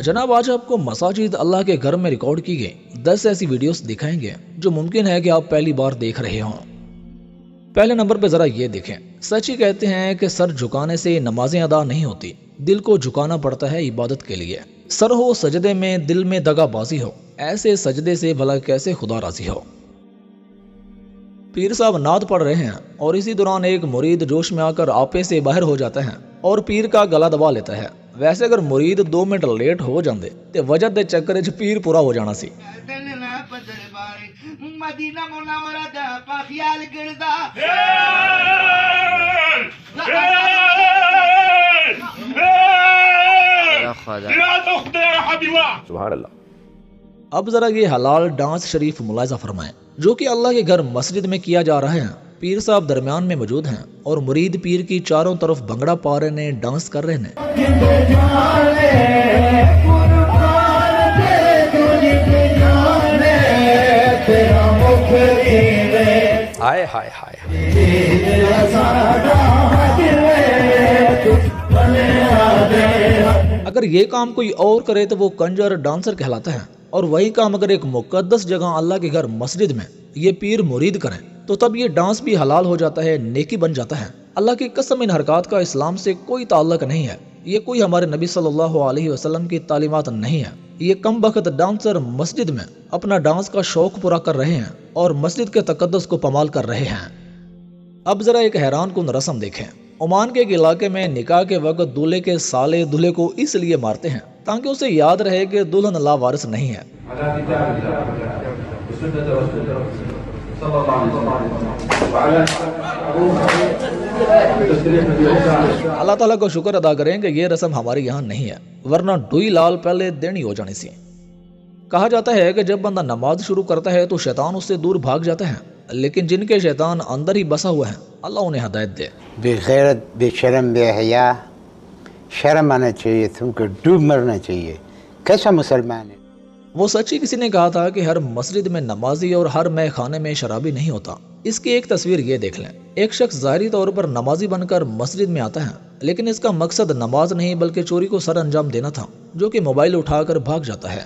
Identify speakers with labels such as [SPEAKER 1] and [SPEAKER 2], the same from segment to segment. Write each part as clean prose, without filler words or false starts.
[SPEAKER 1] جناب آج آپ کو مساجد اللہ کے گھر میں ریکارڈ کی گئی 10 ایسی ویڈیوز دکھائیں گے جو ممکن ہے کہ آپ پہلی بار دیکھ رہے ہوں۔ پہلے نمبر پہ ذرا یہ دیکھیں، سچ ہی کہتے ہیں کہ سر جھکانے سے نمازیں ادا نہیں ہوتی، دل کو جھکانا پڑتا ہے عبادت کے لیے۔ سر ہو سجدے میں، دل میں دغا بازی ہو، ایسے سجدے سے بھلا کیسے خدا راضی ہو۔ پیر صاحب نعت پڑھ رہے ہیں اور اسی دوران ایک مرید جوش میں آ کر آپے سے باہر ہو جاتا ہے اور پیر کا گلا دبا لیتا ہے۔ ویسے اگر مرید 2 منٹ لیٹ ہو جاندے تے وجہ دے چکر وچ پیر پورا ہو جانا سی۔
[SPEAKER 2] سبحان اللہ۔
[SPEAKER 1] اب ذرا یہ حلال ڈانس شریف ملاحظہ فرمائیں جو کہ اللہ کے گھر مسجد میں کیا جا رہا ہے۔ پیر صاحب درمیان میں موجود ہیں اور مرید پیر کی چاروں طرف بھنگڑا پا رہے نے، ڈانس کر رہے نے۔
[SPEAKER 2] ہائے ہائے ہائے۔
[SPEAKER 1] اگر یہ کام کوئی اور کرے تو وہ کنجر ڈانسر کہلاتا ہے، اور وہی کام اگر ایک مقدس جگہ اللہ کے گھر مسجد میں یہ پیر مرید کریں تو تب یہ ڈانس بھی حلال ہو جاتا ہے، نیکی بن جاتا ہے۔ اللہ کی قسم ان حرکات کا اسلام سے کوئی تعلق نہیں ہے، یہ کوئی ہمارے نبی صلی اللہ علیہ وسلم کی تعلیمات نہیں ہے۔ یہ کم بخت ڈانسر مسجد میں اپنا ڈانس کا شوق پورا کر رہے ہیں اور مسجد کے تقدس کو پامال کر رہے ہیں۔ اب ذرا ایک حیران کن رسم دیکھیں۔ عمان کے ایک علاقے میں نکاح کے وقت دولہے کے سالے دولہے کو اس لیے مارتے ہیں تاکہ اسے یاد رہے کہ دلہن لاوارث نہیں ہے۔ اللہ تعالیٰ کو شکر ادا کریں کہ یہ رسم ہمارے یہاں نہیں ہے، ورنہ ڈوئی لال پہلے دینی ہو جانی سی۔ کہا جاتا ہے کہ جب بندہ نماز شروع کرتا ہے تو شیطان اس سے دور بھاگ جاتا ہے، لیکن جن کے شیطان اندر ہی بسا ہوا ہے اللہ انہیں ہدایت دے۔
[SPEAKER 3] بے غیرت، بے شرم، بے حیا، شرم آنا چاہیے، تم کو ڈوب مرنا چاہیے۔ کیسا مسلمان ہے؟
[SPEAKER 1] وہ سچی کسی نے کہا تھا کہ ہر مسجد میں نمازی اور ہر مے خانے میں شرابی نہیں ہوتا۔ اس کی ایک تصویر یہ دیکھ لیں، ایک شخص ظاہری طور پر نمازی بن کر مسجد میں آتا ہے لیکن اس کا مقصد نماز نہیں بلکہ چوری کو سر انجام دینا تھا، جو کہ موبائل اٹھا کر بھاگ جاتا ہے۔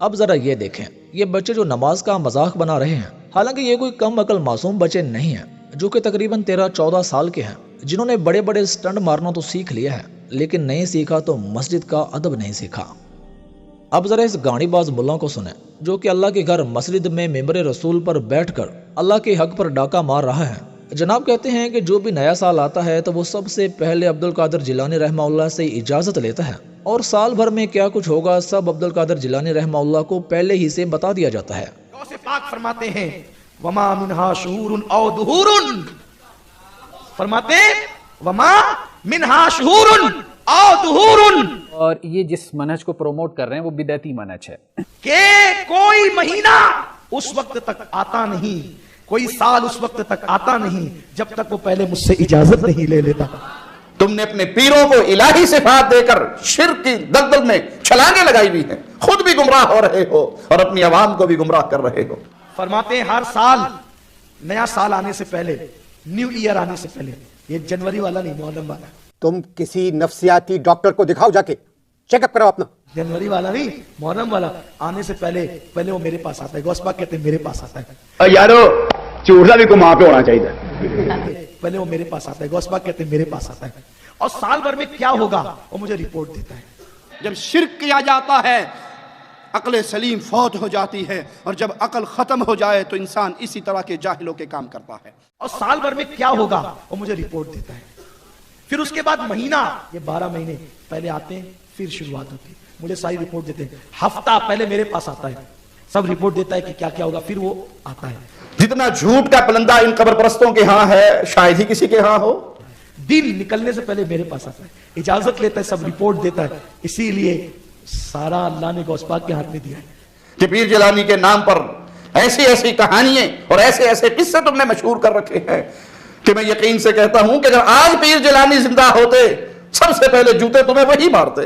[SPEAKER 1] اب ذرا یہ دیکھیں، یہ بچے جو نماز کا مذاق بنا رہے ہیں، حالانکہ یہ کوئی کم عقل معصوم بچے نہیں ہیں، جو کہ تقریباً 13-14 سال کے ہیں، جنہوں نے بڑے بڑے سٹنٹ مارنا تو سیکھ لیا ہے لیکن نہیں سیکھا تو مسجد کا ادب نہیں سیکھا۔ اب ذرا اس گاڑی باز ملا کو سنیں جو کہ اللہ کے گھر مسجد میں ممبر رسول پر بیٹھ کر اللہ کے حق پر ڈاکہ مار رہا ہے۔ جناب کہتے ہیں کہ جو بھی نیا سال آتا ہے تو وہ سب سے پہلے عبدالقادر جیلانی رحمہ اللہ سے اجازت لیتا ہے، اور سال بھر میں کیا کچھ ہوگا سب عبدالقادر جیلانی رحمہ اللہ کو پہلے ہی سے بتا دیا جاتا ہے۔
[SPEAKER 4] غوث پاک فرماتے ہیں وما منہا شہور او دہور، فرماتے ہیں وما منہا شہور او دہور،
[SPEAKER 5] اور یہ جس منہج کو پروموٹ کر رہے ہیں وہ بدعتی منہج ہے
[SPEAKER 4] کہ کوئی مہینہ اس وقت تک آتا نہیں، کوئی سال اس وقت تک آتا نہیں جب تک وہ پہلے مجھ سے اجازت نہیں لے لیتا۔
[SPEAKER 2] تم نے اپنے پیروں کو الہی صفات دے کر شرک کی دلدل میں چھلانگیں لگائی ہوئی ہیں، خود بھی گمراہ ہو رہے ہو اور اپنی عوام کو بھی گمراہ کر رہے ہو۔
[SPEAKER 4] فرماتے ہیں ہر سال نیا سال آنے سے پہلے، نیو ایئر آنے سے پہلے، یہ جنوری والا نہیں، محرم والا،
[SPEAKER 6] تم کسی نفسیاتی ڈاکٹر کو دکھاؤ، جا کے چیک اپ کراؤ اپنا۔
[SPEAKER 4] جنوری والا نہیں، محرم والا آنے سے پہلے وہ میرے پاس آتا ہے۔ غوث پاک کہتے ہیں میرے پاس آتا ہے،
[SPEAKER 2] یارو چوڑا بھی کو ماں پہ ہونا چاہیے۔
[SPEAKER 4] پہلے وہ میرے پاس آتا ہے۔ غوث پاک کہتے ہیں میرے پاس آتا ہے، اور سال بھر میں کیا ہوگا وہ مجھے رپورٹ دیتا ہے۔
[SPEAKER 7] جب شرک کیا جاتا ہے عقل سلیم فوت ہو جاتی ہے، اور جب عقل ختم ہو جائے تو انسان اسی طرح کے جاہلوں کے کام کرتا ہے۔
[SPEAKER 4] اور سال بھر میں کیا ہوگا وہ مجھے رپورٹ دیتا ہے۔ پھر اس کے بعد مہینہ، یہ 12 مہینے پہلے آتے ہیں، پھر شروعات ہوتی ہے، مجھے ساری رپورٹ دیتے ہیں۔ ہفتہ پہلے میرے پاس آتا ہے، سب رپورٹ دیتا ہے کہ کیا کیا ہوگا، پھر وہ آتا ہے۔
[SPEAKER 2] جتنا جھوٹ کا پلندہ ان قبر پرستوں کے ہاں ہے شاید ہی کسی کے ہاں ہو۔
[SPEAKER 4] دن نکلنے سے پہلے میرے پاس آتا ہے، اجازت لیتا ہے، سب رپورٹ دیتا ہے۔ اسی لیے سارا اللہ نے غوث پاک کے ہاتھ میں دیا ہے
[SPEAKER 2] کہ پیر جیلانی کے نام پر ایسی ایسی کہانیاں اور ایسے ایسے قصے تم نے مشہور کر رکھے ہیں کہ میں یقین سے کہتا ہوں کہ اگر آج پیر جیلانی زندہ ہوتے سب سے پہلے جوتے تمہیں وہی مارتے۔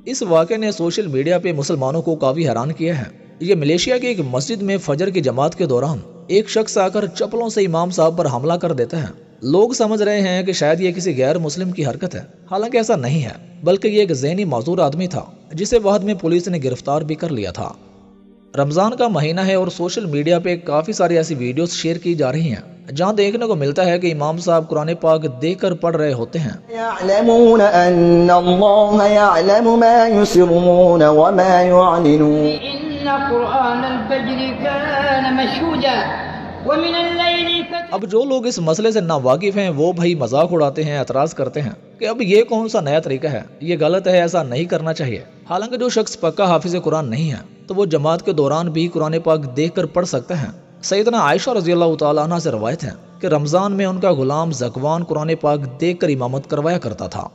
[SPEAKER 1] اس واقعے نے سوشل میڈیا پہ مسلمانوں کو کافی حیران کیا ہے۔ یہ ملیشیا کی ایک مسجد میں فجر کی جماعت کے دوران ایک شخص آ کر چپلوں سے امام صاحب پر حملہ کر دیتا ہے لوگ سمجھ رہے ہیں کہ شاید یہ کسی غیر مسلم کی حرکت ہے، حالانکہ ایسا نہیں ہے، بلکہ یہ ایک ذہنی معذور آدمی تھا جسے بعد میں پولیس نے گرفتار بھی کر لیا تھا۔ رمضان کا مہینہ ہے اور سوشل میڈیا پہ کافی ساری ایسی ویڈیوز شیئر کی جا رہی ہیں جہاں دیکھنے کو ملتا ہے کہ امام صاحب قرآن پاک دیکھ کر پڑھ رہے ہوتے ہیں۔
[SPEAKER 8] يعلمون ان اللہ يعلم ما يسرون وما يعلنون ان قرآن الفجر كان مشهودا ومن الليل
[SPEAKER 1] اب جو لوگ اس مسئلے سے ناواقف ہیں وہ بھائی مذاق اڑاتے ہیں، اعتراض کرتے ہیں کہ اب یہ کون سا نیا طریقہ ہے، یہ غلط ہے، ایسا نہیں کرنا چاہیے۔ حالانکہ جو شخص پکا حافظ قرآن نہیں ہے تو وہ جماعت کے دوران بھی قرآن پاک دیکھ کر پڑھ سکتے ہیں۔ سیدنا عائشہ رضی اللہ تعالیٰ عنہ سے روایت ہے کہ رمضان میں ان کا غلام زکوان قرآن پاک دیکھ کر امامت کروایا کرتا تھا۔